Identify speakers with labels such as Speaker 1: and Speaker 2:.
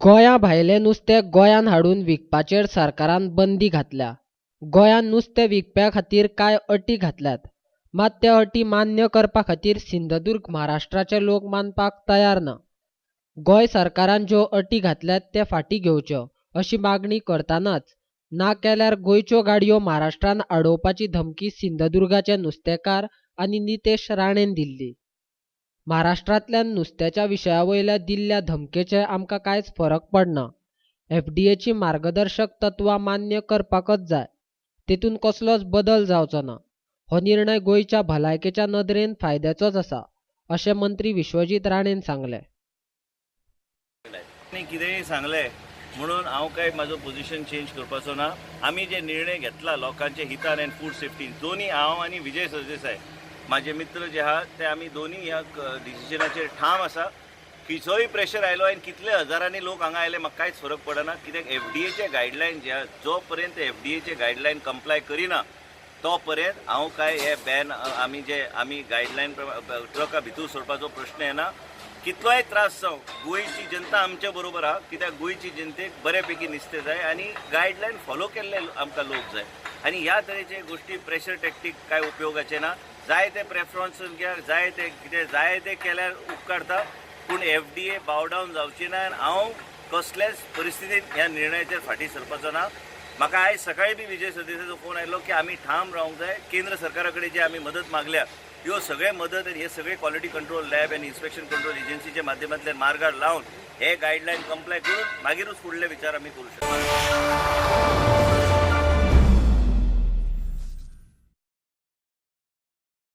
Speaker 1: गोंया भायलें नुस्तें गोंयांत हाडून विकपाचेर सरकारान बंदी घातल्या. गोंयांत नुस्तें विकप्या खातीर कांय अटी घातल्यात. मात त्या अटी मान्य करपा खातीर सिंधुदुर्ग महाराष्ट्राचे लोक मानपाक तयार ना. गोंय सरकारान ज्यो अटी घातल्यात ते फाटीं घेवच्यो अशी मागणी करतनाच ना केल्यार गोंयच्यो गाडयो महाराष्ट्रांत अडोवपाची धमकी सिंधुदुर्गाचे नुस्तेकार आनी नितेश राणेन दिल्ली. महाराष्ट्रांतल्यान नुस्त्याच्या विशयावयल्या दिल्ल्या धमकेचे आमकां कांयच फरक पडना. एफडीएची मार्गदर्शक तत्वां मान्य करपाकच जाय. तेतून कसलोच बदल जावचो ना. हो निर्णय गोंयच्या भलायकेच्या नदरेन फायद्याचोच आसा, अशें मंत्री विश्वजीत राणेन सांगलें.
Speaker 2: कितेंय सांगलें म्हणून हांव काय म्हाजो पोझिशन चेंज करपाचो ना. आमी जे निर्णय घेतला लोकांचे हितान आनी फूड सेफ्टी दोनी हांव आनी विजय सरदेसाय म्हाजे मित्र जे आहा ते आमी दोनी ह्या डिसिजनाचेर ठाम आसा. खंयचोय प्रेशर आयलो आनी कितले हजारांनी लोक हांगा आयले म्हाका कांयच फरक पडना. कित्याक एफडीएचे गायडलायन जे आहा जो पर्यंत एफडीएचे गायडलायन कंप्लाय करिना तो पर्यंत हांव काय हे बॅन आमी गायडलायन ट्रका भितर सोडपाचो प्रश्न येना. कितलोय त्रास जावं गोंयची जनता आमच्या बरोबर आहा. कित्याक गोंयची जनतेक बऱ्यापैकी नुस्तें जाय आनी गायडलायन फॉलो केल्ले आमकां लोक जाय. आनी ह्या तरेचे गोश्टी प्रेशर टॅक्टीक काय उपयोगाचे ना. जाय ते प्रेफरन्स घ्या, जाय ते कितें जाय ते केल्यार उपकारता, पूण एफडीए बावडावन जावची ना. आनी हांव कसलेच परिस्थितींत ह्या निर्णयाचेर फाटीं सरपाचो ना. म्हाका आयज सकाळी बी विजय सरदेसायचो फोन आयलो की आमी ठाम रावंक जाय. केंद्र सरकारा कडेन जी आमी मदत मागल्या ह्यो सगळे मदत आनी हे सगळे क्वॉलिटी कंट्रोल लॅब आनी इन्स्पेक्शन कंट्रोल एजन्सीच्या माध्यमांतल्यान मार्गार लावन हे गायडलायन कंप्लाय करून मागीरूच फुडले विचार आमी करूं शकता.